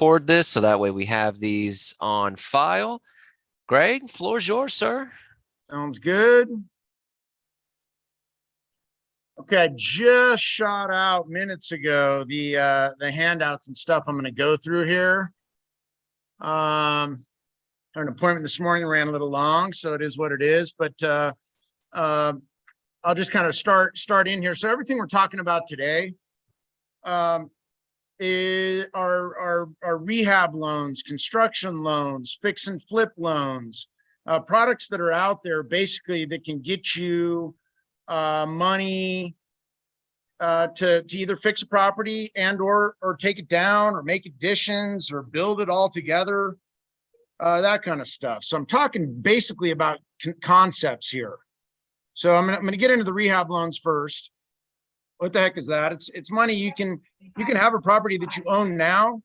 Record this so that way we have these on file. Greg, floor is yours, sir. Sounds good. Okay, I just shot out minutes ago the handouts and stuff I'm going to go through here. Had an appointment this morning, ran a little long, so it is what it is. But I'll just kind of start in here. So everything we're talking about today is our rehab loans, construction loans, fix and flip loans, products that are out there basically that can get you money to either fix a property and or take it down or make additions or build it all together, that kind of stuff. So I'm talking basically about concepts here. So I'm gonna get into the rehab loans first. What the heck is that? It's money you can have a property that you own now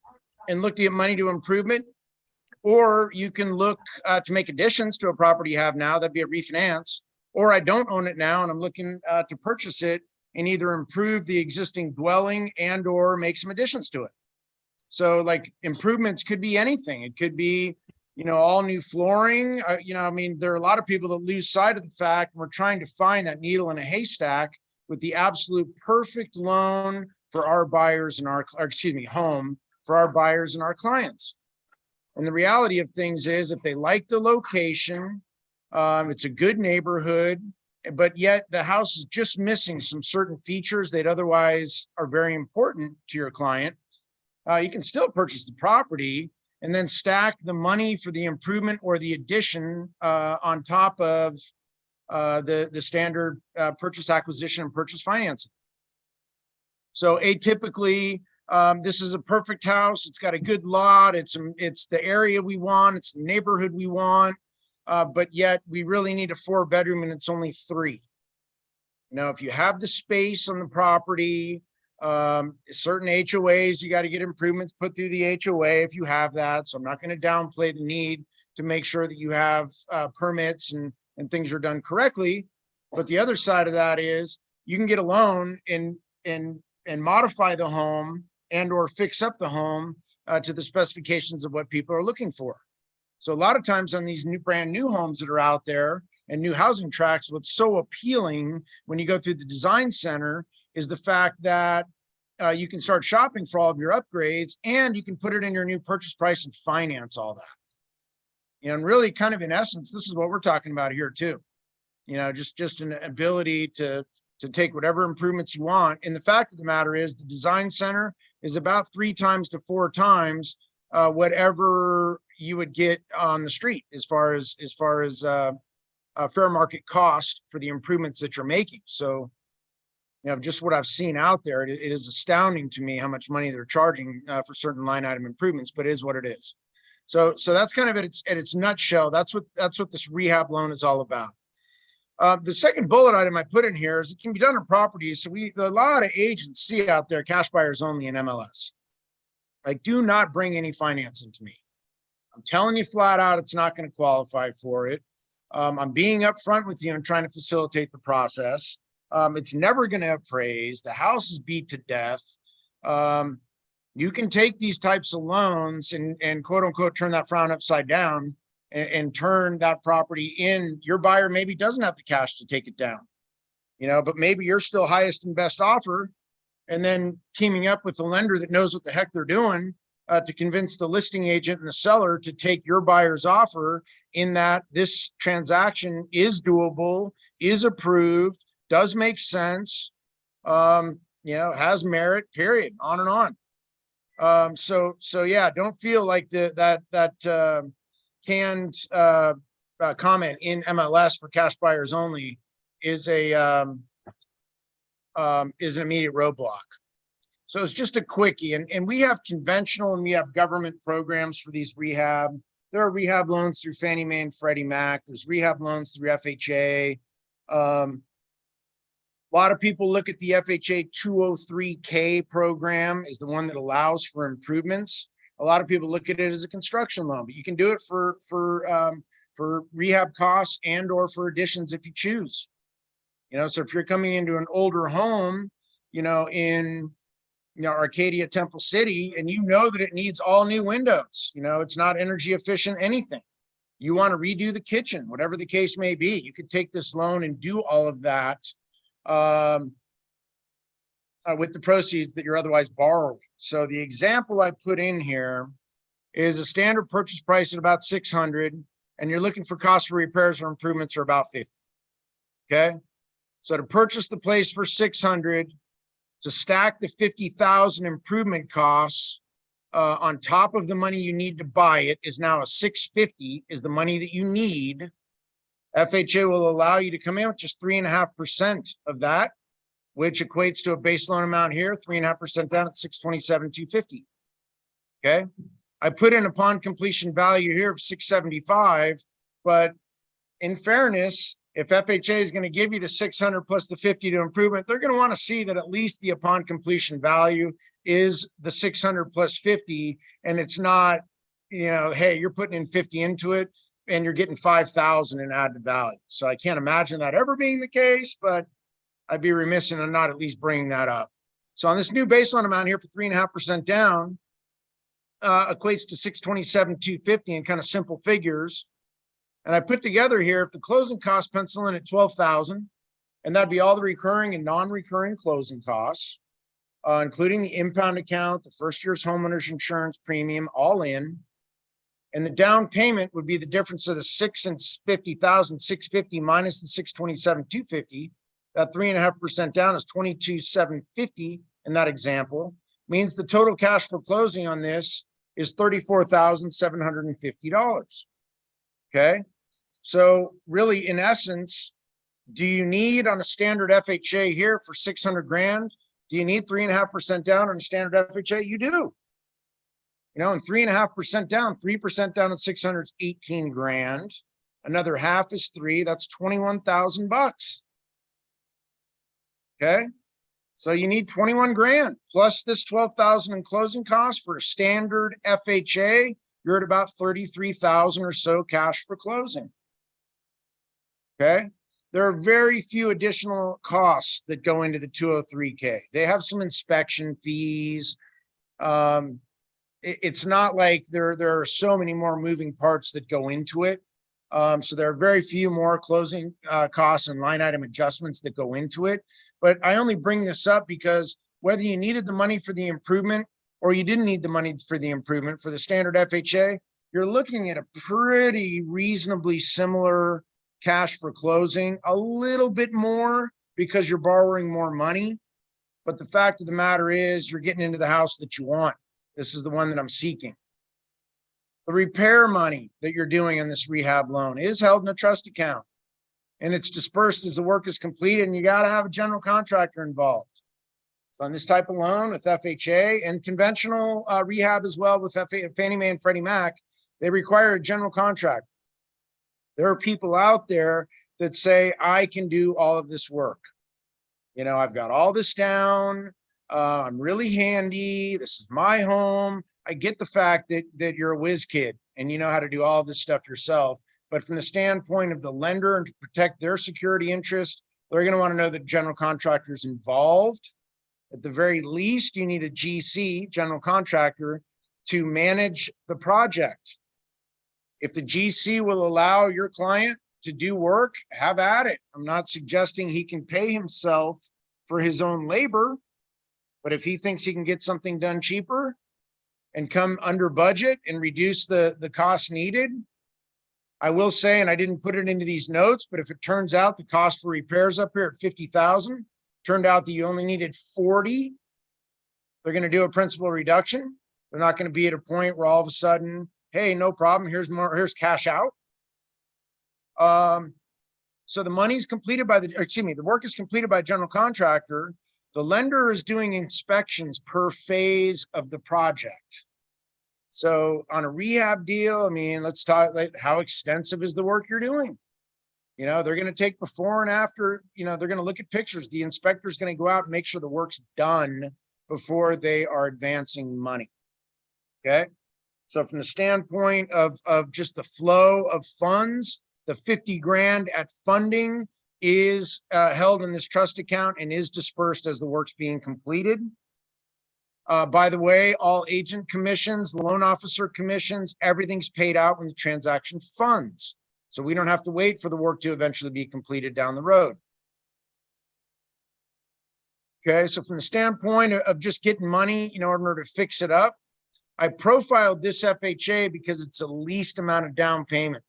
and look to get money to improvement, or you can look to make additions to a property you have now. That'd be a refinance. Or I don't own it now and I'm looking to purchase it and either improve the existing dwelling and or make some additions to it. So like improvements could be anything. It could be, all new flooring. I mean, there are a lot of people that lose sight of the fact we're trying to find that needle in a haystack with the absolute perfect loan for our buyers and home for our buyers and our clients. And the reality of things is if they like the location, it's a good neighborhood, but yet the house is just missing some certain features that otherwise are very important to your client, you can still purchase the property and then stack the money for the improvement or the addition on top of the standard purchase acquisition and purchase financing. So atypically, this is a perfect house. It's got a good lot. It's the area we want. It's the neighborhood we want. But yet we really need a 4-bedroom and it's only 3. Now, if you have the space on the property, certain HOAs, you got to get improvements put through the HOA if you have that. So I'm not going to downplay the need to make sure that you have permits and things are done correctly. But the other side of that is you can get a loan and modify the home and or fix up the home to the specifications of what people are looking for. So a lot of times on these brand new homes that are out there and new housing tracts, what's so appealing when you go through the design center is the fact that you can start shopping for all of your upgrades and you can put it in your new purchase price and finance all that. And really kind of in essence, this is what we're talking about here too. Just an ability to take whatever improvements you want. And the fact of the matter is the design center is about 3 times to 4 times whatever you would get on the street as far as fair market cost for the improvements that you're making. So, just what I've seen out there, it is astounding to me how much money they're charging for certain line item improvements, but it is what it is. So that's kind of at its nutshell. That's what this rehab loan is all about. The second bullet item I put in here is it can be done on properties. So a lot of agents see out there cash buyers only in MLS. Like, do not bring any financing to me. I'm telling you flat out, it's not going to qualify for it. I'm being upfront with you. I'm trying to facilitate the process. It's never going to appraise. The house is beat to death. You can take these types of loans and quote unquote turn that frown upside down and turn that property in. Your buyer maybe doesn't have the cash to take it down, but maybe you're still highest and best offer, and then teaming up with the lender that knows what the heck they're doing to convince the listing agent and the seller to take your buyer's offer in that this transaction is doable, is approved, does make sense, has merit, period, on and on. So yeah, don't feel like that canned comment in MLS for cash buyers only is an immediate roadblock. So it's just a quickie, and we have conventional and we have government programs for these rehab. There are rehab loans through Fannie Mae and Freddie Mac. There's rehab loans through FHA. A lot of people look at the FHA 203K program as the one that allows for improvements. A lot of people look at it as a construction loan, but you can do it for rehab costs and or for additions if you choose. So if you're coming into an older home, in Arcadia, Temple City, and that it needs all new windows, it's not energy efficient, anything. You want to redo the kitchen, whatever the case may be, you could take this loan and do all of that with the proceeds that you're otherwise borrowing. So the example I put in here is a standard purchase price at about 600, and you're looking for cost for repairs or improvements are about 50. Okay. So to purchase the place for 600, to stack the 50,000 improvement costs on top of the money you need to buy it is now a 650 is the money that you need. FHA will allow you to come in with just 3.5% of that, which equates to a base loan amount here, 3.5% down at 627,250. Okay. I put in upon completion value here of 675, but in fairness, if FHA is going to give you the 600 plus the 50 to improvement, they're going to want to see that at least the upon completion value is the 600 plus 50. And it's not, hey, you're putting in 50 into it and you're getting 5,000 in added value. So I can't imagine that ever being the case, but I'd be remiss in not at least bringing that up. So on this new baseline amount here for 3.5% down, equates to 627,250 in kind of simple figures. And I put together here, if the closing costs pencil in at 12,000, and that'd be all the recurring and non-recurring closing costs, including the impound account, the first year's homeowner's insurance premium, all in. And the down payment would be the difference of the 650,650 minus the 627,250. That 3.5% down is 22,750 in that example. Means the total cash for closing on this is $34,750. Okay. So really, in essence, do you need on a standard FHA here for 600 grand? Do you need 3.5% down on a standard FHA? You do. And 3.5% down, 3% down at 600 is 18 grand. Another half is 3. That's 21,000 bucks. Okay. So you need 21 grand plus this 12,000 in closing costs for a standard FHA. You're at about 33,000 or so cash for closing. Okay. There are very few additional costs that go into the 203K. They have some inspection fees. It's not like there are so many more moving parts that go into it. So there are very few more closing costs and line item adjustments that go into it. But I only bring this up because whether you needed the money for the improvement or you didn't need the money for the improvement for the standard FHA, you're looking at a pretty reasonably similar cash for closing, a little bit more because you're borrowing more money. But the fact of the matter is you're getting into the house that you want. This is the one that I'm seeking. The repair money that you're doing in this rehab loan is held in a trust account and it's dispersed as the work is completed, and you got to have a general contractor involved. So on this type of loan with FHA and conventional rehab as well with Fannie Mae and Freddie Mac, they require a general contractor. There are people out there that say, I can do all of this work. I've got all this down. I'm really handy. This is my home. I get the fact that you're a whiz kid and you know how to do all this stuff yourself. But from the standpoint of the lender and to protect their security interest, they're going to want to know that general contractor's involved. At the very least, you need a GC, general contractor, to manage the project. If the GC will allow your client to do work, have at it. I'm not suggesting he can pay himself for his own labor, but if he thinks he can get something done cheaper and come under budget and reduce the cost needed, I will say, and I didn't put it into these notes, but if it turns out the cost for repairs up here at 50,000, turned out that you only needed 40, they're going to do a principal reduction. They're not going to be at a point where all of a sudden, hey, no problem, here's cash out. So the money's completed by the work is completed by a general contractor. The lender is doing inspections per phase of the project. So on a rehab deal, let's talk like how extensive is the work you're doing? They're going to take before and after, they're going to look at pictures. The inspector's going to go out and make sure the work's done before they are advancing money. Okay. So from the standpoint of just the flow of funds, the 50 grand at funding is held in this trust account and is dispersed as the work's being completed. By the way, all agent commissions, loan officer commissions, everything's paid out when the transaction funds. So we don't have to wait for the work to eventually be completed down the road. Okay, so from the standpoint of just getting money in order to fix it up, I profiled this FHA because it's the least amount of down payment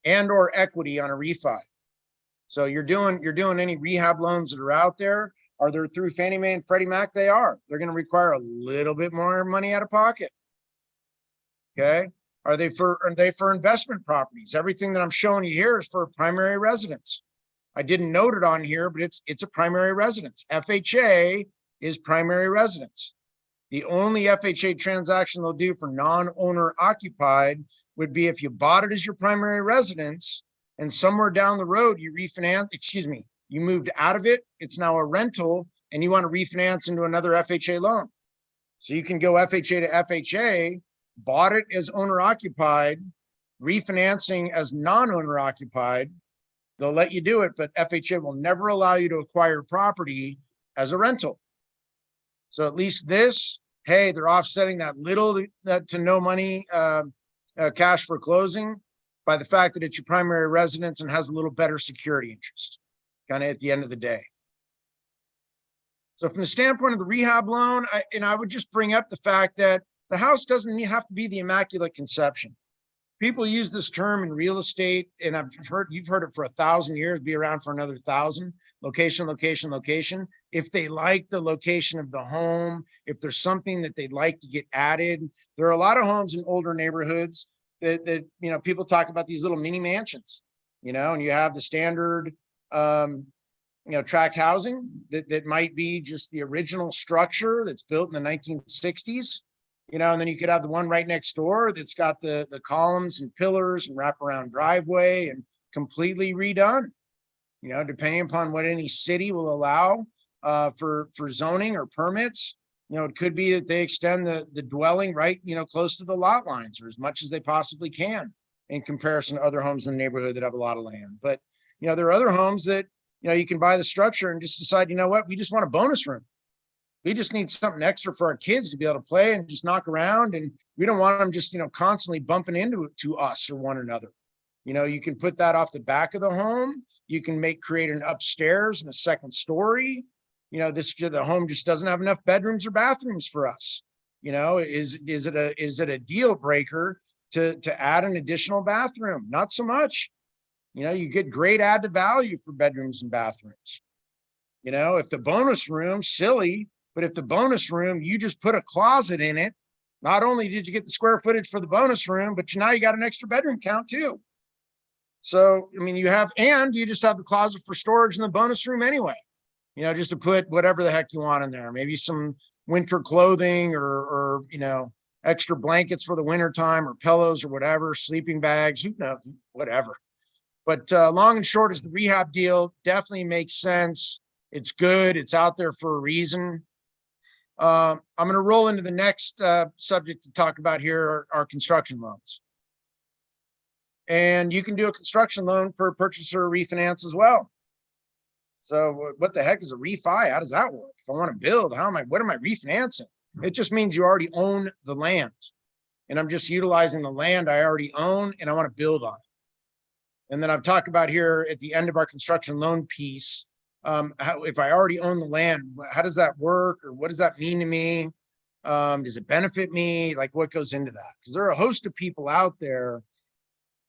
and or equity on a refi. So you're doing any rehab loans that are out there. Are they through Fannie Mae and Freddie Mac? They are. They're going to require a little bit more money out of pocket. Okay. Are they for investment properties? Everything that I'm showing you here is for primary residence. I didn't note it on here, but it's a primary residence. FHA is primary residence. The only FHA transaction they'll do for non-owner occupied would be if you bought it as your primary residence and somewhere down the road you you moved out of it, it's now a rental, and you want to refinance into another FHA loan. So you can go FHA to FHA, bought it as owner occupied, refinancing as non-owner occupied. They'll let you do it, but FHA will never allow you to acquire property as a rental. So at least this, hey, they're offsetting that little to no money cash for closing by the fact that it's your primary residence and has a little better security interest kind of at the end of the day. So from the standpoint of the rehab loan, I would just bring up the fact that the house doesn't have to be the immaculate conception. People use this term in real estate, and you've heard it for 1,000 years, be around for another 1,000. Location, location, location. If they like the location of the home, if there's something that they'd like to get added, there are a lot of homes in older neighborhoods that people talk about these little mini mansions, and you have the standard tract housing that might be just the original structure that's built in the 1960s. And then you could have the one right next door that's got the columns and pillars and wraparound driveway and completely redone, depending upon what any city will allow for zoning or permits. It could be that they extend the dwelling right, close to the lot lines or as much as they possibly can in comparison to other homes in the neighborhood that have a lot of land. But, there are other homes that, you can buy the structure and just decide, we just want a bonus room. We just need something extra for our kids to be able to play and just knock around. And we don't want them just, constantly bumping into us or one another. You can put that off the back of the home. You can create an upstairs and a second story. The home just doesn't have enough bedrooms or bathrooms for us. Is it a deal breaker to add an additional bathroom? Not so much. You get great add to value for bedrooms and bathrooms. If the bonus room, silly, but if the bonus room, you just put a closet in it, not only did you get the square footage for the bonus room, but now you got an extra bedroom count too. So, you just have the closet for storage in the bonus room anyway, just to put whatever the heck you want in there. Maybe some winter clothing or extra blankets for the winter time or pillows or whatever, sleeping bags, whatever. But long and short is the rehab deal definitely makes sense. It's good. It's out there for a reason. I'm going to roll into the next subject to talk about here are construction loans. And you can do a construction loan for a purchaser or refinance as well. So what the heck is a refi? How does that work? If I want to build, what am I refinancing? It just means you already own the land. And I'm just utilizing the land I already own and I want to build on it. And then I've talked about here at the end of our construction loan piece, if I already own the land, how does that work? Or what does that mean to me? Does it benefit me? Like what goes into that? Because there are a host of people out there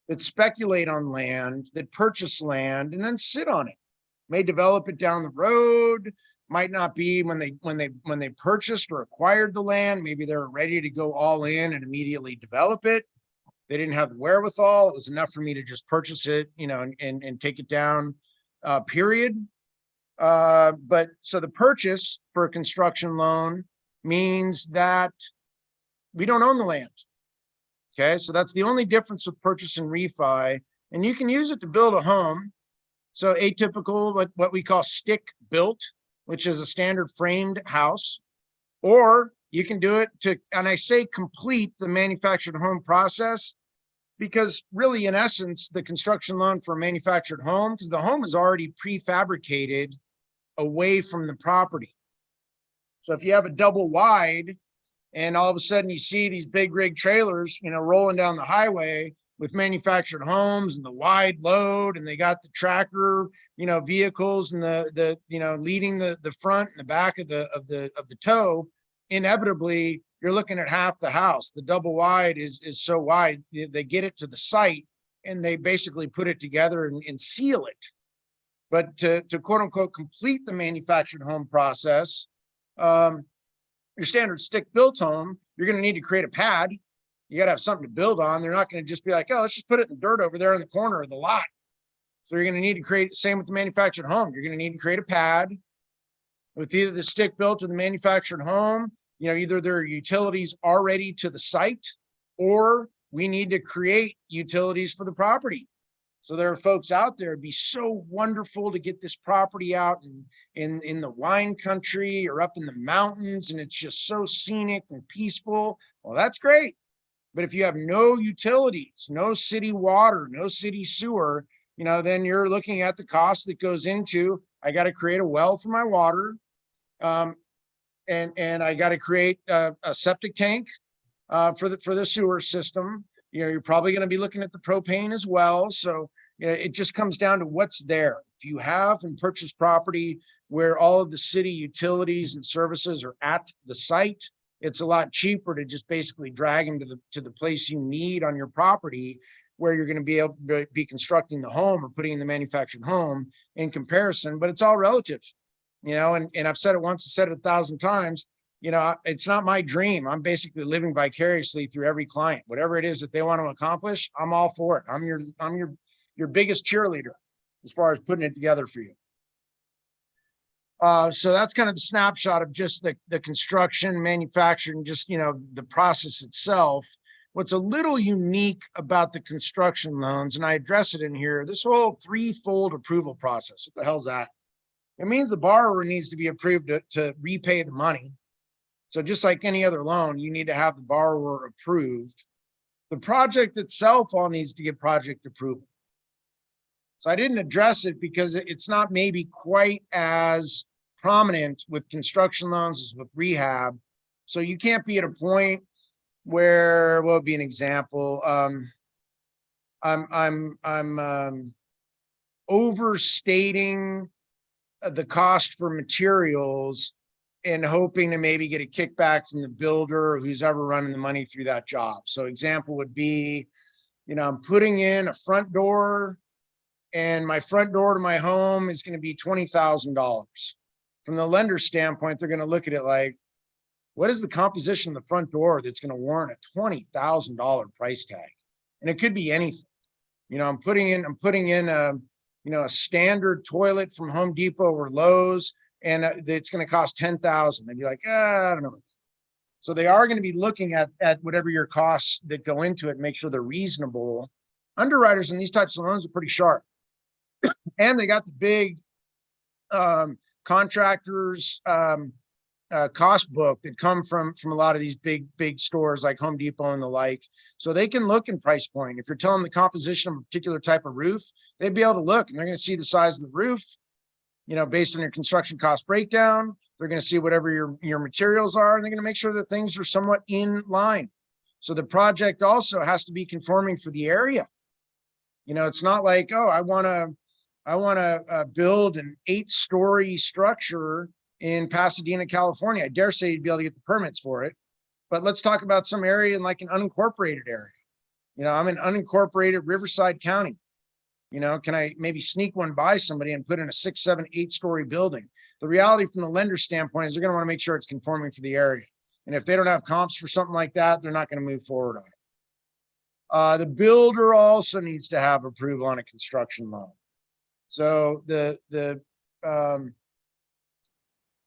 that speculate on land, that purchase land and then sit on it, may develop it down the road, might not be when they purchased or acquired the land. Maybe they're ready to go all in and immediately develop it. They didn't have the wherewithal. It was enough for me to just purchase it, and take it down, period. But so the purchase for a construction loan means that we don't own the land. Okay. So that's the only difference with purchase and refi, and you can use it to build a home. So atypical, what we call stick built, which is a standard framed house, or you can do it and I say complete the manufactured home process because really, in essence, the construction loan for a manufactured home, because the home is already prefabricated away from the property. So if you have a double wide and all of a sudden you see these big rig trailers, rolling down the highway with manufactured homes and the wide load, and they got the tracker, vehicles and the leading the front and the back of the tow, inevitably you're looking at half the house. The double wide is so wide, they get it to the site and they basically put it together and seal it. But to quote unquote complete the manufactured home process, your standard stick built home, you're going to need to create a pad. You got to have something to build on. They're not going to just be like, oh, let's just put it in the dirt over there in the corner of the lot. So you're going to need to create, same with the manufactured home. You're going to need to create a pad with either the stick built or the manufactured home. Either there are utilities already to the site, or we need to create utilities for the property. So there are folks out there. It'd be so wonderful to get this property out in the wine country or up in the mountains, and it's just so scenic and peaceful. Well, that's great. But if you have no utilities, no city water, no city sewer, then you're looking at the cost that goes into, I got to create a well for my water. And I got to create a septic tank for the sewer system. You're probably going to be looking at the propane as well. So it just comes down to what's there. If you have and purchase property where all of the city utilities and services are at the site, it's a lot cheaper to just basically drag them to the place you need on your property, where you're going to be able to be constructing the home or putting in the manufactured home in comparison. But it's all relative, and I've said it once, I said it 1,000 times. It's not my dream. I'm basically living vicariously through every client. Whatever it is that they want to accomplish, I'm all for it. I'm your biggest cheerleader as far as putting it together for you. So that's kind of the snapshot of just the construction, manufacturing, just, the process itself. What's a little unique about the construction loans, and I address it in here, this whole threefold approval process. What the hell's that? It means the borrower needs to be approved to repay the money. So just like any other loan, you need to have the borrower approved. The project itself all needs to get project approval. So I didn't address it because it's not maybe quite as prominent with construction loans as with rehab. So you can't be at a point where, what would be an example? I'm overstating the cost for materials and hoping to maybe get a kickback from the builder or who's ever running the money through that job. So example would be, I'm putting in a front door, and my front door to my home is going to be $20,000. From the lender standpoint, they're going to look at it like, what is the composition of the front door that's going to warrant a $20,000 price tag? And it could be anything. I'm putting in a standard toilet from Home Depot or Lowe's, and it's going to cost $10,000. They'd be like, I don't know. So they are going to be looking at whatever your costs that go into it and make sure they're reasonable. Underwriters in these types of loans are pretty sharp. And they got the big contractors cost book that come from a lot of these big stores like Home Depot and the like. So they can look in price point. If you're telling the composition of a particular type of roof, they'd be able to look, and they're going to see the size of the roof, based on your construction cost breakdown. They're going to see whatever your materials are, and they're going to make sure that things are somewhat in line. So the project also has to be conforming for the area. It's not like, oh, I want to build an 8-story structure in Pasadena, California. I dare say you'd be able to get the permits for it. But let's talk about some area in like an unincorporated area. I'm in unincorporated Riverside County. Can I maybe sneak one by somebody and put in a 6, 7, 8-story building? The reality from the lender standpoint is they're going to want to make sure it's conforming for the area. And if they don't have comps for something like that, they're not going to move forward on it. The builder also needs to have approval on a construction loan. So the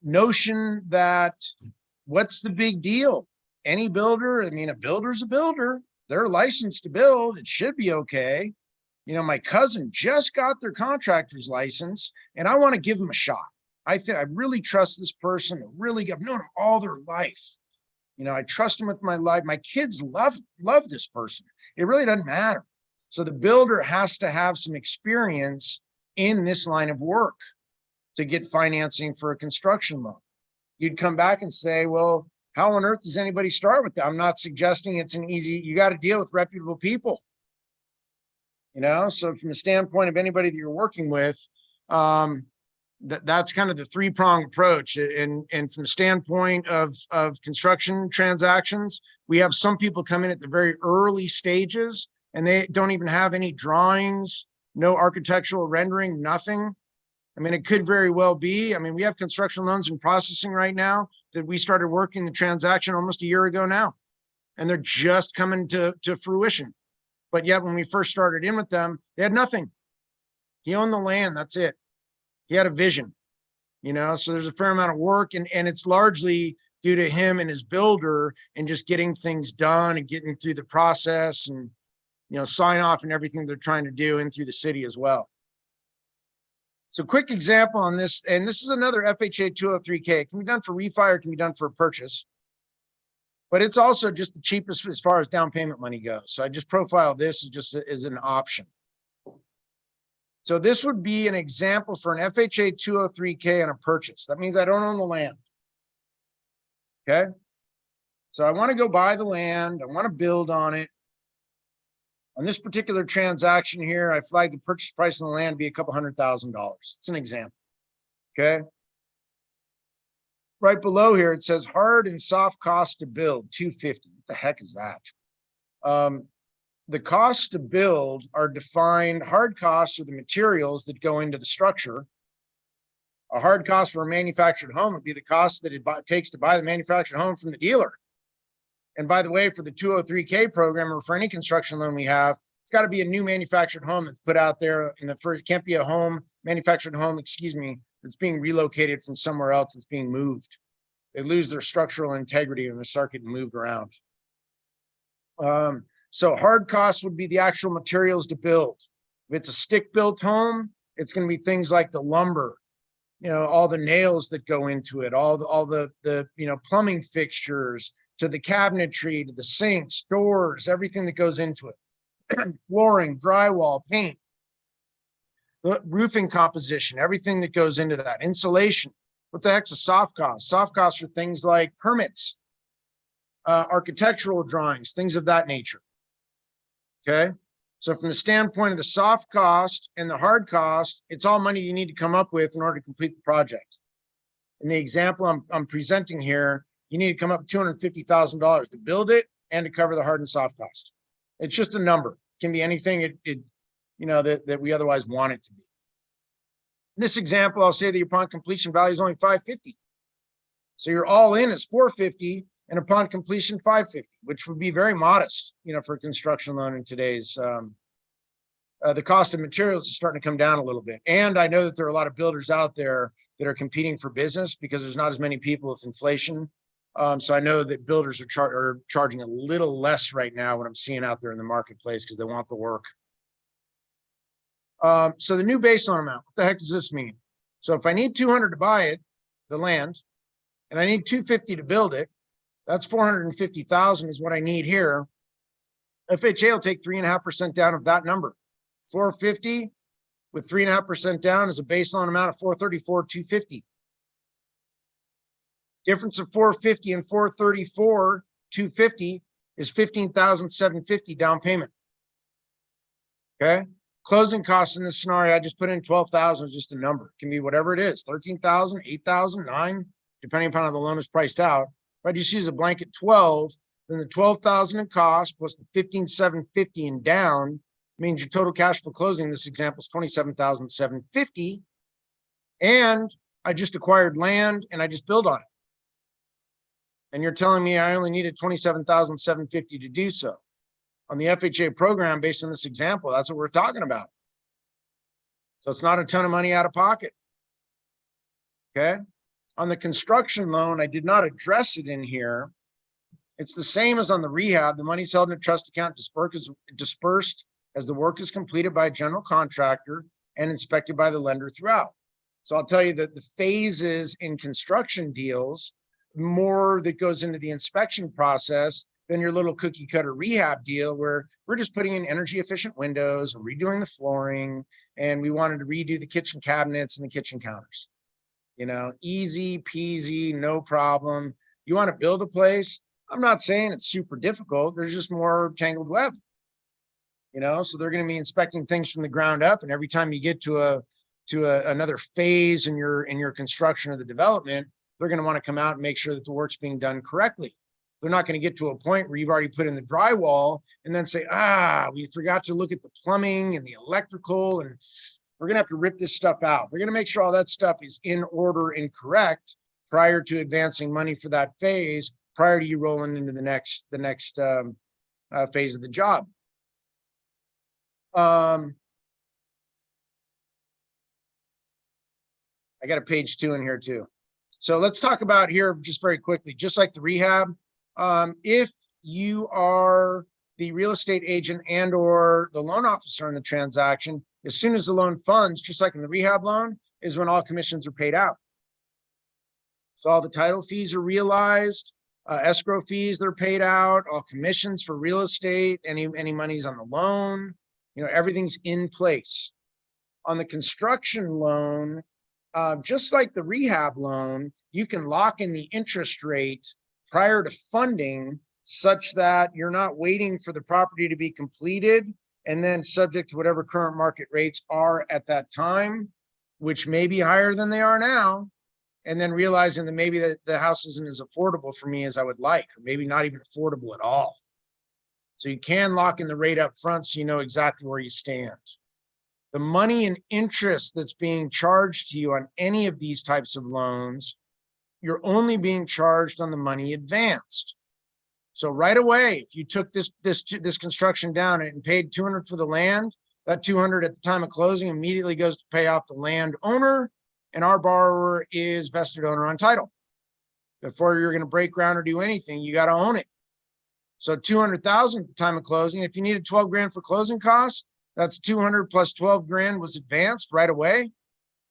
notion that what's the big deal? Any builder, a builder's a builder. They're licensed to build. It should be okay. My cousin just got their contractor's license, and I want to give them a shot. I really trust this person. I've known them all their life. I trust them with my life. My kids love this person. It really doesn't matter. So the builder has to have some experience in this line of work to get financing for a construction loan. You'd come back and say, well, how on earth does anybody start with that? I'm not suggesting it's an easy, you got to deal with reputable people. So from the standpoint of anybody that you're working with, that's kind of the three-pronged approach. And from the standpoint of construction transactions, we have some people come in at the very early stages and they don't even have any drawings, no architectural rendering, nothing. I mean, it could very well be. I mean, we have construction loans in processing right now that we started working the transaction almost a year ago now, and they're just coming to fruition. But yet when we first started in with them, they had nothing. He owned the land. That's it. He had a vision, so there's a fair amount of work, and it's largely due to him and his builder and just getting things done and getting through the process and, sign off and everything they're trying to do in through the city as well. So quick example on this, and this is another FHA 203K. It can be done for refi or it can be done for a purchase, but it's also just the cheapest as far as down payment money goes. So I just profile this as an option. So this would be an example for an FHA 203K on a purchase. That means I don't own the land. Okay. So I want to go buy the land. I want to build on it. On this particular transaction here, I flagged the purchase price of the land be a couple $100,000. It's an example. Okay. Right below here, it says hard and soft cost to build, $250. What the heck is that? The costs to build are defined. Hard costs are the materials that go into the structure. A hard cost for a manufactured home would be the cost that it takes to buy the manufactured home from the dealer. And by the way, for the 203K program or for any construction loan we have, it's got to be a new manufactured home that's put out there in the first. It can't be a manufactured home, that's being relocated from somewhere else. It's being moved. They lose their structural integrity and they start getting moved around. So hard costs would be the actual materials to build. If it's a stick-built home, it's going to be things like the lumber, all the nails that go into it, all the plumbing fixtures, to the cabinetry, to the sinks, doors, everything that goes into it. Flooring, drywall, paint, the roofing composition, everything that goes into that. Insulation. What the heck's a soft cost? Soft costs are things like permits, architectural drawings, things of that nature. Okay. So from the standpoint of the soft cost and the hard cost, it's all money you need to come up with in order to complete the project. In the example I'm presenting here, you need to come up with $250,000 to build it and to cover the hard and soft cost. It's just a number. It can be anything that we otherwise want it to be. In this example, I'll say that your upon completion value is only $550. So your all in is $450, and upon completion $550, which would be very modest, for a construction loan in today's. The cost of materials is starting to come down a little bit, and I know that there are a lot of builders out there that are competing for business because there's not as many people with inflation. So I know that builders are charging a little less right now what I'm seeing out there in the marketplace because they want the work. So the new baseline amount, what the heck does this mean? So if I need 200 to buy it, the land, and I need 250 to build it, that's 450,000 is what I need here. FHA will take 3.5% down of that number. 450 with 3.5% down is a baseline amount of 434,250. Difference of 450 and 434,250 is 15,750 down payment. Okay. Closing costs in this scenario, I just put in 12,000 is just a number. It can be whatever it is, 13,000, 8,000, 9, depending upon how the loan is priced out. If I just use a blanket 12, then the 12,000 in cost plus the 15,750 in down means your total cash for closing in this example is 27,750. And I just acquired land and I just built on it. And you're telling me I only needed 27,750 to do so. On the FHA program, based on this example, that's what we're talking about. So it's not a ton of money out of pocket. Okay. On the construction loan, I did not address it in here. It's the same as on the rehab. The money's held in a trust account, dispersed as the work is completed by a general contractor and inspected by the lender throughout. So I'll tell you that the phases in construction deals, more that goes into the inspection process than your little cookie cutter rehab deal where we're just putting in energy efficient windows and redoing the flooring. And we wanted to redo the kitchen cabinets and the kitchen counters. Easy peasy, no problem. You want to build a place? I'm not saying it's super difficult. There's just more tangled web, so they're going to be inspecting things from the ground up. And every time you get to another phase in your construction or the development, they're going to want to come out and make sure that the work's being done correctly. They're not going to get to a point where you've already put in the drywall and then say, we forgot to look at the plumbing and the electrical, and we're going to have to rip this stuff out. We're going to make sure all that stuff is in order and correct prior to advancing money for that phase, prior to you rolling into the next phase of the job. I got a page 2 in here too. So let's talk about here just very quickly, just like the rehab. If you are the real estate agent and or the loan officer in the transaction, as soon as the loan funds, just like in the rehab loan, is when all commissions are paid out. So all the title fees are realized, escrow fees, they're paid out, all commissions for real estate, any monies on the loan, everything's in place. On the construction loan, just like the rehab loan, you can lock in the interest rate prior to funding such that you're not waiting for the property to be completed and then subject to whatever current market rates are at that time, which may be higher than they are now, and then realizing that maybe the house isn't as affordable for me as I would like, or maybe not even affordable at all. So you can lock in the rate up front so you know exactly where you stand. The money and interest that's being charged to you on any of these types of loans, you're only being charged on the money advanced. So right away, if you took this construction down and paid $200 for the land, that $200 at the time of closing immediately goes to pay off the land owner, and our borrower is vested owner on title. Before you're going to break ground or do anything, you got to own it. So $200,000 at the time of closing. If you needed 12 grand for closing costs, that's 200 plus 12 grand was advanced right away,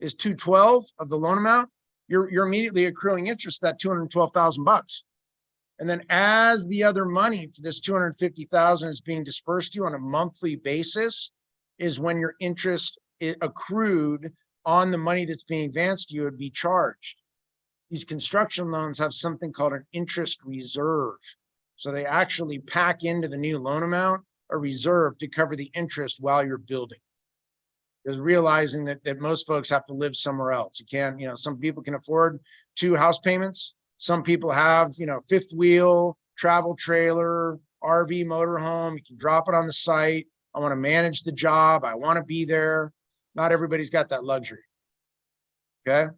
is 212 of the loan amount. You're immediately accruing interest, that $212,000. And then as the other money for this $250,000 is being dispersed to you on a monthly basis, is when your interest accrued on the money that's being advanced to you would be charged. These construction loans have something called an interest reserve. So they actually pack into the new loan amount a reserve to cover the interest while you're building. Because realizing that most folks have to live somewhere else. You can't, some people can afford 2 house payments. Some people have, fifth wheel, travel trailer, RV, motorhome. You can drop it on the site. I want to manage the job. I want to be there. Not everybody's got that luxury. Okay.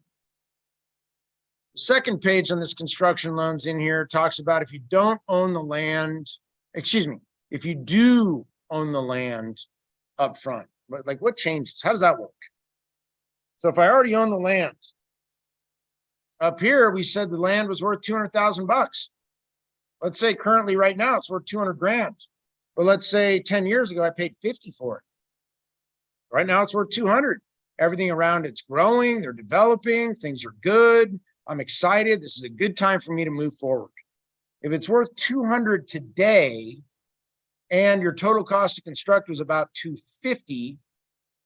The second page on this construction loans in here talks about if you don't own the land, if you do own the land up front, but like what changes? How does that work? So if I already own the land, up here we said the land was worth $200,000. Let's say currently right now it's worth 200 grand. But let's say 10 years ago I paid 50 for it. Right now it's worth 200. Everything around it's growing, they're developing, things are good. I'm excited. This is a good time for me to move forward. If it's worth 200 today and your total cost to construct was about 250,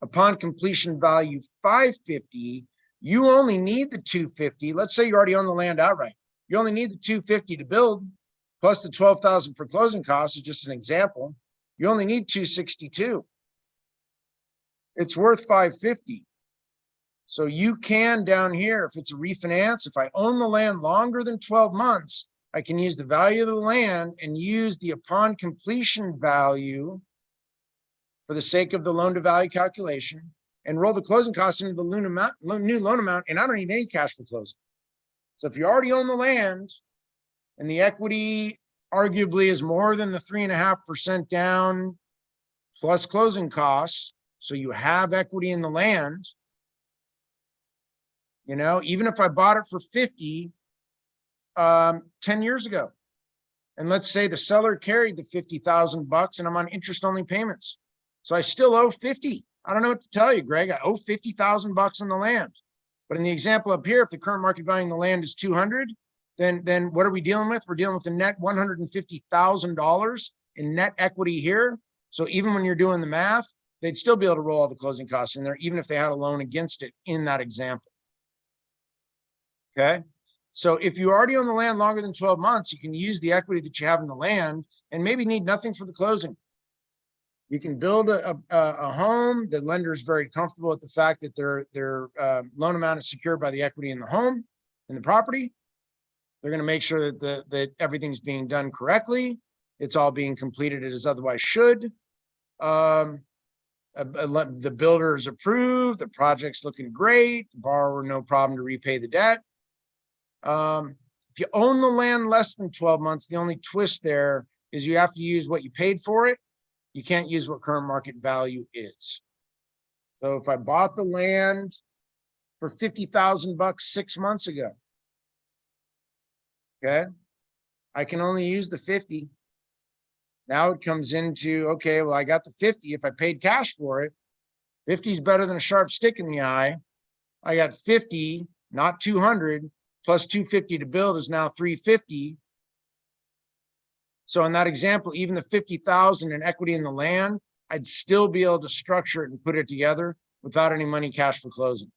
upon completion value 550, you only need the 250. Let's say you already own the land outright. You only need the 250 to build, plus the 12,000 for closing costs is just an example. You only need 262. It's worth 550. So you can down here, if it's a refinance, if I own the land longer than 12 months, I can use the value of the land and use the upon completion value for the sake of the loan to value calculation and roll the closing costs into the new loan amount, and I don't need any cash for closing. So if you already own the land and the equity arguably is more than the 3.5% down plus closing costs, so you have equity in the land, even if I bought it for 50 10 years ago, and let's say the seller carried the $50,000 and I'm on interest only payments, so I still owe 50. I don't know what to tell you, Greg. I owe $50,000 on the land. But in the example up here, if the current market value in the land is 200, then what are we dealing with? We're dealing with a net $150,000 in net equity here. So even when you're doing the math, they'd still be able to roll all the closing costs in there, even if they had a loan against it in that example. Okay. So if you already own the land longer than 12 months, you can use the equity that you have in the land and maybe need nothing for the closing. You can build a home. The lender is very comfortable with the fact that their loan amount is secured by the equity in the home, in the property. They're going to make sure that that everything's being done correctly. It's all being completed as otherwise should. The builder is approved. The project's looking great. The borrower, no problem to repay the debt. If you own the land less than 12 months, the only twist there is you have to use what you paid for it. You can't use what current market value is. So if I bought the land for $50,000 6 months ago, okay, I can only use the 50. Now it comes into, okay, well, I got the 50. If I paid cash for it, 50 is better than a sharp stick in the eye. I got 50, not 200, plus 250 to build is now 350. So in that example, even the 50,000 in equity in the land, I'd still be able to structure it and put it together without any money cash for closing.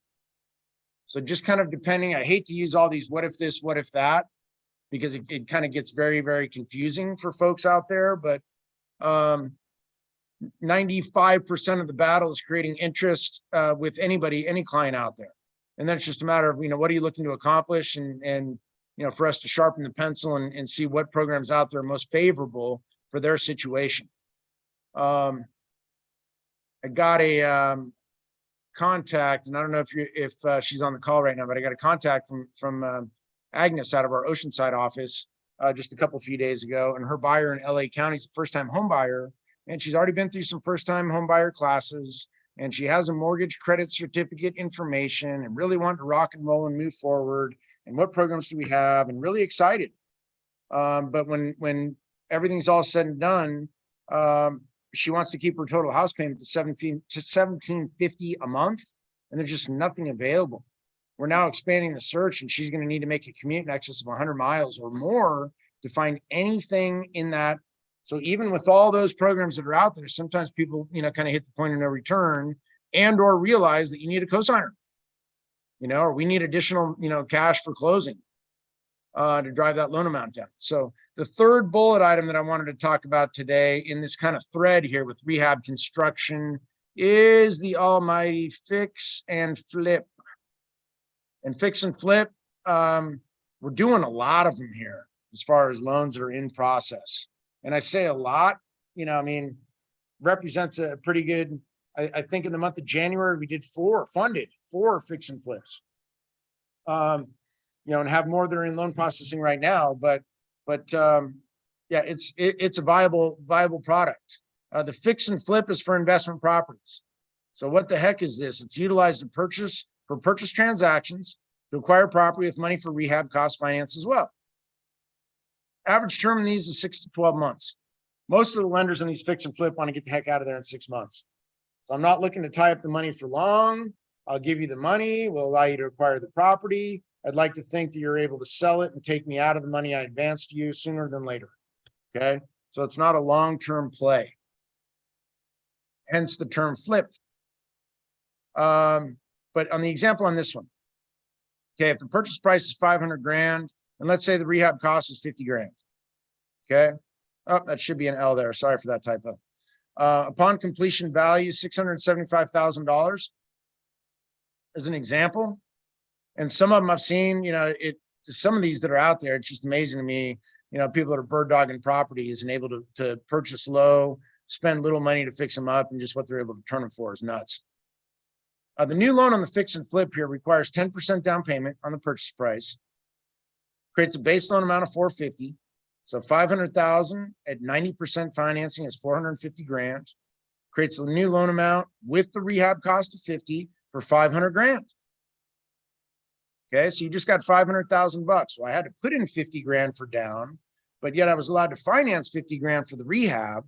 So just kind of depending, I hate to use all these what if this, what if that, because it kind of gets very, very confusing for folks out there. But 95% of the battle is creating interest with anybody, any client out there. And then it's just a matter of, what are you looking to accomplish? And for us to sharpen the pencil and see what programs out there are most favorable for their situation. I got a contact, and I don't know if she's on the call right now, but I got a contact from Agnes out of our Oceanside office just a few days ago, and her buyer in LA County is a first-time home buyer, and she's already been through some first-time home buyer classes, and she has a mortgage credit certificate information and really wanted to rock and roll and move forward. And what programs do we have? And really excited. But when everything's all said and done, she wants to keep her total house payment to $1,750 a month, and there's just nothing available. We're now expanding the search, and she's going to need to make a commute in excess of 100 miles or more to find anything in that. So even with all those programs that are out there, sometimes people, kind of hit the point of no return or realize that you need a cosigner. Or we need additional, cash for closing to drive that loan amount down. So the third bullet item that I wanted to talk about today in this kind of thread here with rehab construction is the almighty fix and flip. And fix and flip, we're doing a lot of them here as far as loans that are in process. And I say a lot, represents a pretty good, I think in the month of January, we did funded four fix and flips, and have more that are in loan processing right now. But yeah, it's a viable product. The fix and flip is for investment properties. So what the heck is this? It's utilized for purchase transactions to acquire property with money for rehab cost finance as well. Average term in these is 6 to 12 months. Most of the lenders in these fix and flip want to get the heck out of there in 6 months. So I'm not looking to tie up the money for long. I'll give you the money. We'll allow you to acquire the property. I'd like to think that you're able to sell it and take me out of the money I advanced to you sooner than later. Okay. So it's not a long-term play. Hence the term flip. But on the example on this one, okay, if the purchase price is 500 grand, and let's say the rehab cost is 50 grand. Okay. Oh, that should be an L there. Sorry for that typo. Upon completion value, $675,000 as an example. And some of them I've seen, some of these that are out there, it's just amazing to me, people that are bird dogging properties and able to purchase low, spend little money to fix them up, and just what they're able to turn them for is nuts. The new loan on the fix and flip here requires 10% down payment on the purchase price, creates a base loan amount of 450. So 500,000 at 90% financing is 450 grand, creates a new loan amount with the rehab cost of 50 for 500 grand. Okay. So you just got 500,000 bucks. Well, I had to put in 50 grand for down, but yet I was allowed to finance 50 grand for the rehab.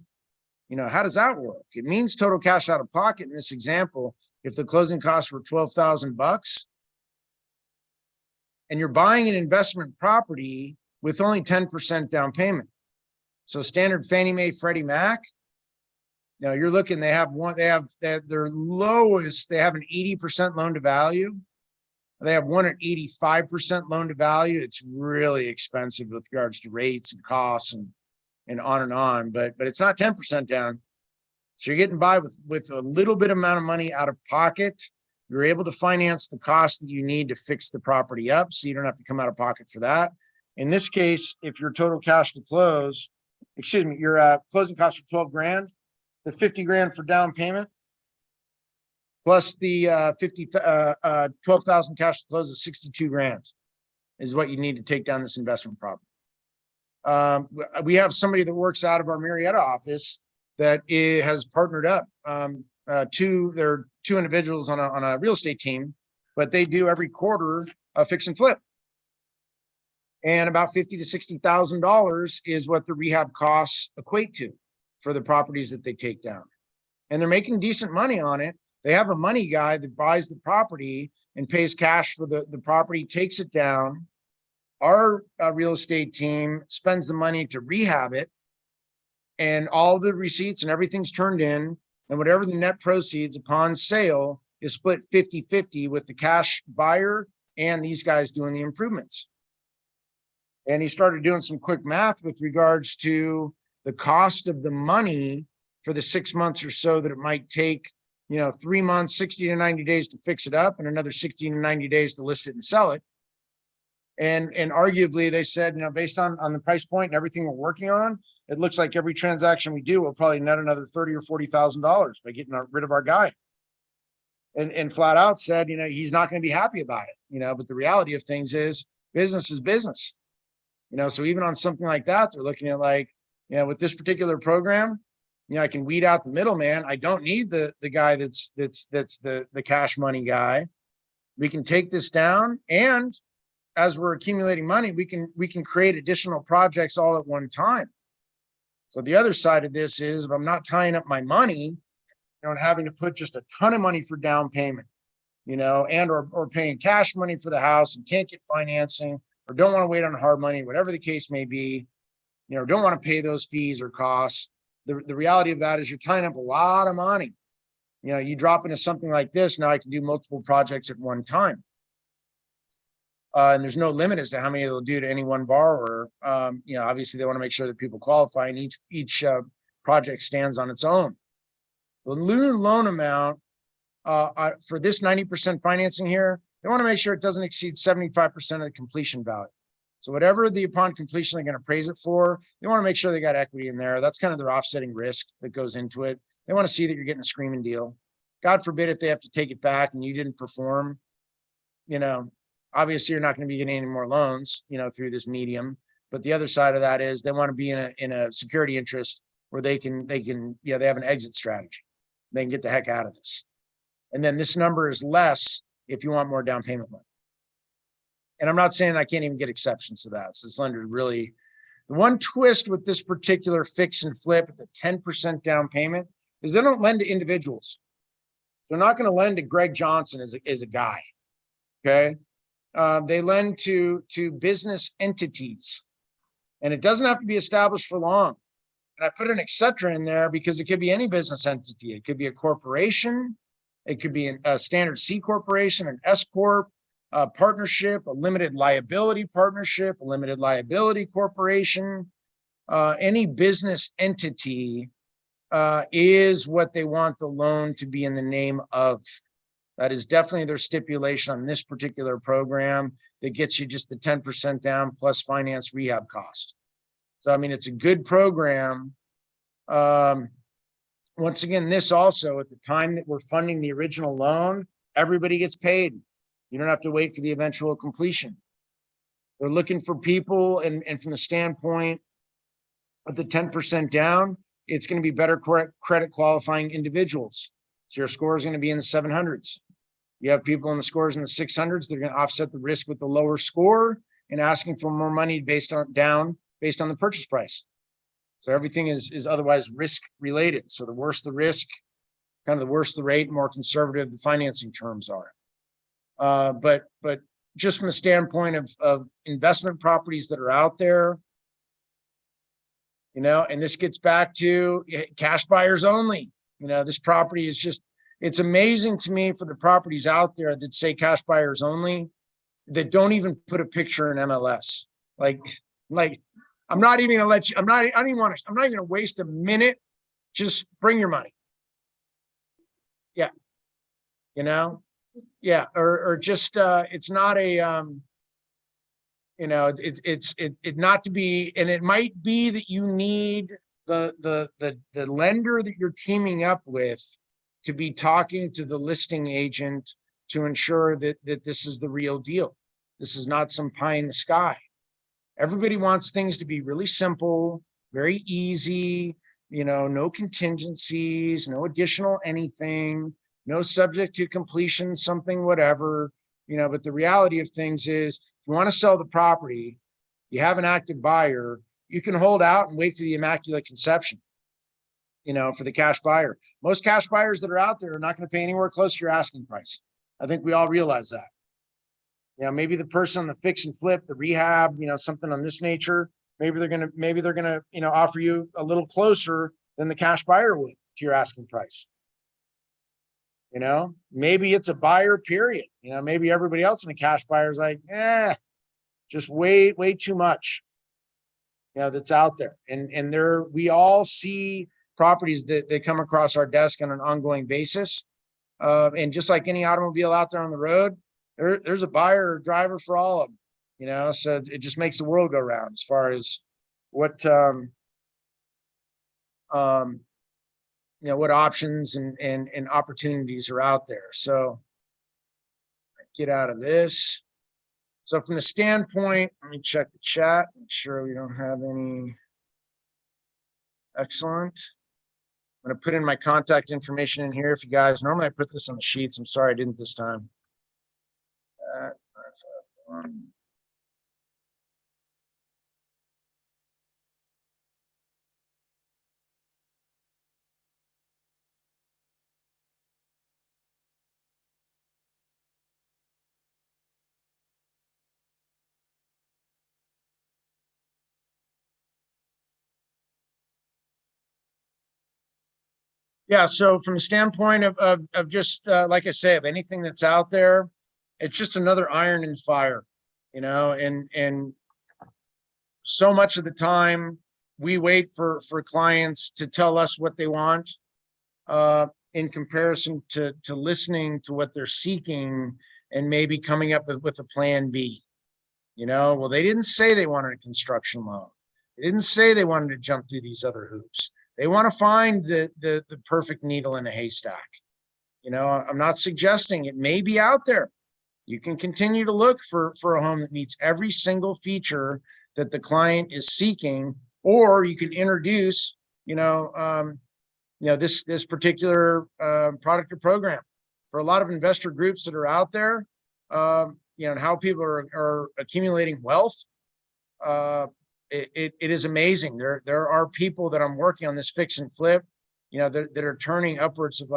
How does that work? It means total cash out of pocket in this example. If the closing costs were 12,000 bucks and you're buying an investment property with only 10% down payment. So standard Fannie Mae, Freddie Mac, now you're looking, they have their lowest, they have an 80% loan to value. They have one at 85% loan to value. It's really expensive with regards to rates and costs and on, but it's not 10% down. So you're getting by with a little bit amount of money out of pocket. You're able to finance the cost that you need to fix the property up, so you don't have to come out of pocket for that. In this case, if your total cash to close, your closing cost for 12 grand, the 50 grand for down payment, plus the 12,000 cash to close is 62 grand is what you need to take down this investment property. We have somebody that works out of our Marietta office that has partnered up. There are two individuals on a real estate team, but they do every quarter a fix and flip. And about $50,000 to $60,000 is what the rehab costs equate to for the properties that they take down. And they're making decent money on it. They have a money guy that buys the property and pays cash for the property, takes it down. Our real estate team spends the money to rehab it, and all the receipts and everything's turned in, and whatever the net proceeds upon sale is split 50-50 with the cash buyer and these guys doing the improvements. And he started doing some quick math with regards to the cost of the money for the 6 months or so that it might take, 3 months, 60 to 90 days to fix it up, and another 60 to 90 days to list it and sell it. And arguably they said, based on the price point and everything we're working on, it looks like every transaction we do will probably net another $30,000 or $40,000 by getting rid of our guy. And flat out said, he's not going to be happy about it, but the reality of things is business. So even on something like that, they're looking at with this particular program, I can weed out the middleman. I don't need the guy that's the cash money guy. We can take this down, and as we're accumulating money, we can create additional projects all at one time. So the other side of this is, if I'm not tying up my money, and having to put just a ton of money for down payment, and or paying cash money for the house and can't get financing, or don't want to wait on hard money, whatever the case may be, don't want to pay those fees or costs. The reality of that is you're tying up a lot of money. You drop into something like this, now I can do multiple projects at one time. And there's no limit as to how many they'll do to any one borrower. Obviously they want to make sure that people qualify, and each project stands on its own. The new loan amount for this 90% financing here, they want to make sure it doesn't exceed 75% of the completion value. So whatever upon completion they're going to appraise it for, they want to make sure they got equity in there. That's kind of their offsetting risk that goes into it. They want to see that you're getting a screaming deal. God forbid if they have to take it back and you didn't perform, obviously you're not going to be getting any more loans, through this medium. But the other side of that is they want to be in a security interest where they have an exit strategy. They can get the heck out of this. And then this number is less if you want more down payment money. And I'm not saying I can't even get exceptions to that. So this lender really, the one twist with this particular fix and flip at the 10% down payment is they don't lend to individuals. They're not going to lend to Greg Johnson as a guy. Okay. They lend to business entities, and it doesn't have to be established for long. And I put an etc. in there because it could be any business entity. It could be a corporation. It could be a standard C corporation, an S corp, a partnership, a limited liability partnership, a limited liability corporation. Any business entity is what they want the loan to be in the name of. That is definitely their stipulation on this particular program that gets you just the 10% down plus finance rehab cost. So, it's a good program. Once again, this also, at the time that we're funding the original loan, everybody gets paid. You don't have to wait for the eventual completion. They're looking for people, and from the standpoint of the 10% down, it's going to be better credit qualifying individuals. So your score is going to be in the 700s. You have people in the scores in the 600s. They're going to offset the risk with the lower score and asking for more money based on the purchase price. So everything is otherwise risk related. So the worse the risk, kind of the worse the rate, more conservative the financing terms are. But just from the standpoint of investment properties that are out there, and this gets back to cash buyers only. This property is just, it's amazing to me for the properties out there that say cash buyers only, that don't even put a picture in MLS. Like, I'm not even gonna let you, I'm not even gonna waste a minute. Just bring your money. Yeah. Yeah. Or just, it's not a, it's not to be, and it might be that you need the lender that you're teaming up with to be talking to the listing agent to ensure that this is the real deal. This is not some pie in the sky. Everybody wants things to be really simple, very easy, no contingencies, no additional anything, no subject to completion, something, whatever, but the reality of things is, if you want to sell the property, you have an active buyer, you can hold out and wait for the immaculate conception, for the cash buyer. Most cash buyers that are out there are not going to pay anywhere close to your asking price. I think we all realize that. Maybe the person on the fix and flip, the rehab, something on this nature, maybe they're gonna, offer you a little closer than the cash buyer would to your asking price. Maybe it's a buyer, period. Maybe everybody else in the cash buyer is like, just way too much. That's out there. And we all see properties that come across our desk on an ongoing basis. And just like any automobile out there on the road, there's a buyer or driver for all of them, so it just makes the world go round as far as what, what options and opportunities are out there. So get out of this. So from the standpoint, let me check the chat, make sure we don't have any. Excellent. I'm going to put in my contact information in here. If you guys, normally I put this on the sheets. I'm sorry I didn't this time. Yeah, so from the standpoint of just like I say, of anything that's out there, it's just another iron in the fire, and so much of the time we wait for clients to tell us what they want, in comparison to listening to what they're seeking and maybe coming up with a plan B. Well, they didn't say they wanted a construction loan. They didn't say they wanted to jump through these other hoops. They want to find the perfect needle in a haystack. I'm not suggesting it may be out there. You can continue to look for a home that meets every single feature that the client is seeking, or you can introduce, this particular product or program. For a lot of investor groups that are out there, and how people are accumulating wealth, it is amazing. There are people that I'm working on this fix and flip, that are turning upwards of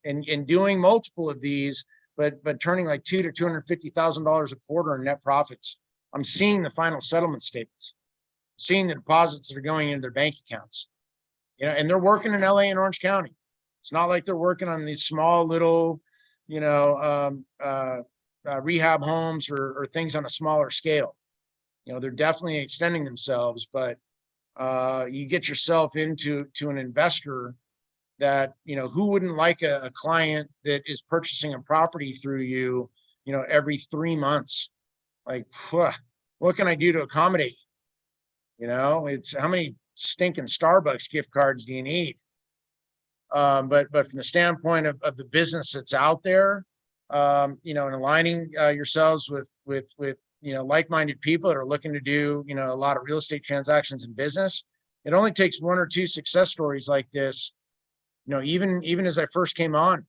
and doing multiple of these, but turning like $200,000 to $250,000 a quarter in net profits. I'm seeing the final settlement statements, seeing the deposits that are going into their bank accounts, and they're working in LA and Orange County. It's not like they're working on these small little, rehab homes or things on a smaller scale. They're definitely extending themselves, but you get yourself into an investor that, who wouldn't like a client that is purchasing a property through you, every 3 months? Like, what can I do to accommodate? It's how many stinking Starbucks gift cards do you need? But from the standpoint of the business that's out there, and aligning yourselves with like-minded people that are looking to do, a lot of real estate transactions in business, it only takes 1 or 2 success stories like this. Even as I first came on,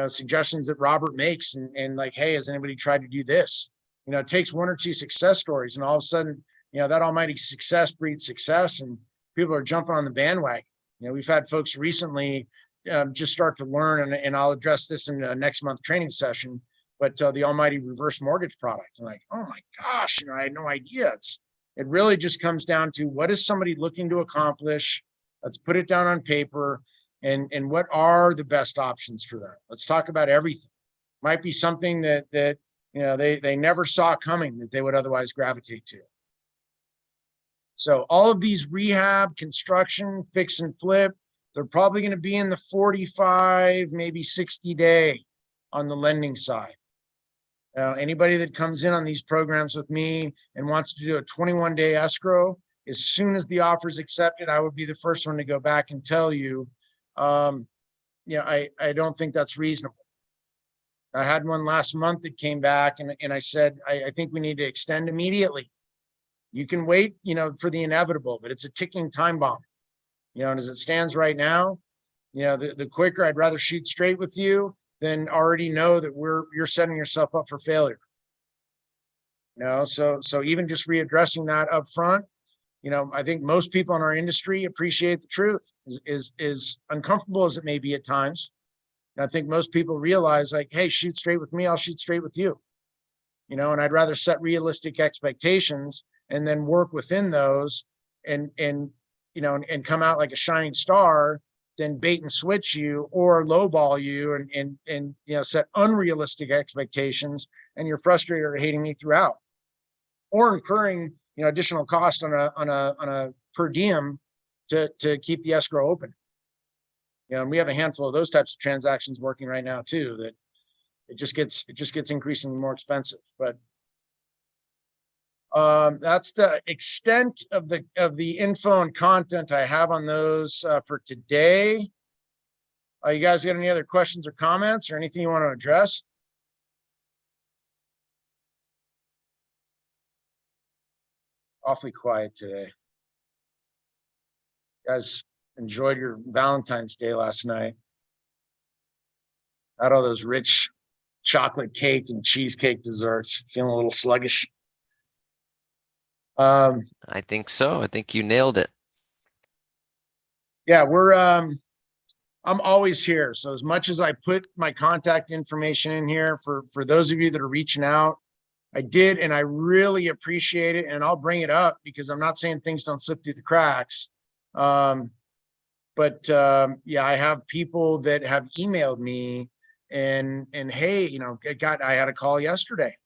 suggestions that Robert makes and like, hey, has anybody tried to do this? It takes 1 or 2 success stories, and all of a sudden, that almighty success breeds success, and people are jumping on the bandwagon. We've had folks recently just start to learn, and I'll address this in the next month training session, but the almighty reverse mortgage product. I'm like, oh my gosh, I had no idea. It really just comes down to what is somebody looking to accomplish? Let's put it down on paper, and what are the best options for them? Let's talk about everything. Might be something that they never saw coming that they would otherwise gravitate to. So all of these rehab, construction, fix and flip, they're probably going to be in the 45, maybe 60 day on the lending side. Anybody that comes in on these programs with me and wants to do a 21-day escrow, as soon as the offer is accepted, I would be the first one to go back and tell you, I don't think that's reasonable. I had one last month that came back and I said, I think we need to extend immediately. You can wait, for the inevitable, but it's a ticking time bomb. And as it stands right now, the quicker I'd rather shoot straight with you than already know that you're setting yourself up for failure. So even just readdressing that up front, I think most people in our industry appreciate the truth, is uncomfortable as it may be at times. And I think most people realize, like, hey, shoot straight with me, I'll shoot straight with you. And I'd rather set realistic expectations and then work within those and come out like a shining star than bait and switch you or lowball you and set unrealistic expectations, and you're frustrated or hating me throughout, or incurring additional cost on a per diem to keep the escrow open. And we have a handful of those types of transactions working right now too, that it just gets increasingly more expensive. But that's the extent of the info and content I have on those for today. You guys got any other questions or comments or anything you want to address? Awfully quiet today. You guys enjoyed your Valentine's Day last night. Had all those rich chocolate cake and cheesecake desserts. Feeling a little sluggish. I think so. I think you nailed it. Yeah, I'm always here. So as much as I put my contact information in here for those of you that are reaching out, I did, and I really appreciate it. And I'll bring it up because I'm not saying things don't slip through the cracks. Yeah, I have people that have emailed me and hey, I had a call yesterday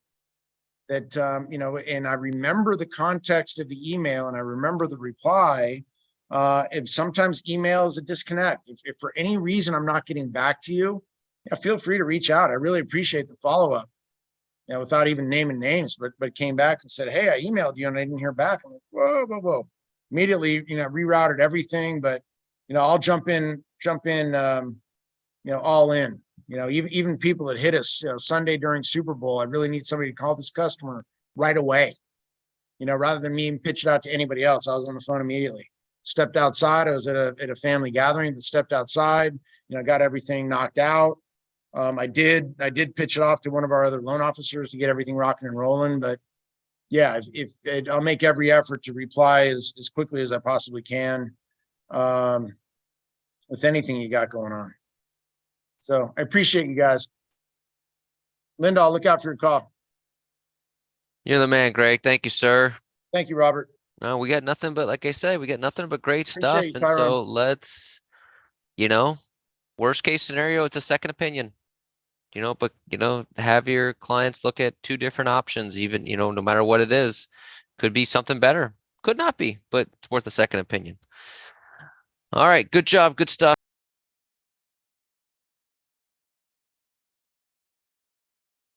that, and I remember the context of the email and I remember the reply. If sometimes email is a disconnect. If for any reason I'm not getting back to you, feel free to reach out. I really appreciate the follow-up. Without even naming names, but came back and said, hey, I emailed you and I didn't hear back. I'm like, whoa. Immediately, rerouted everything, but I'll jump in, all in. Even people that hit us Sunday during Super Bowl, I really need somebody to call this customer right away. Rather than me pitch it out to anybody else, I was on the phone immediately. Stepped outside. I was at a family gathering, but stepped outside. Got everything knocked out. I did pitch it off to one of our other loan officers to get everything rocking and rolling. But yeah, I'll make every effort to reply as quickly as I possibly can with anything you got going on. So I appreciate you guys. Linda, I'll look out for your call. You're the man, Greg. Thank you, sir. Thank you, Robert. No, we got nothing but, like I said, we got nothing but great stuff. You, and so let's, worst case scenario, it's a second opinion. But have your clients look at two different options, even, no matter what it is. Could be something better. Could not be, but it's worth a second opinion. All right. Good job. Good stuff.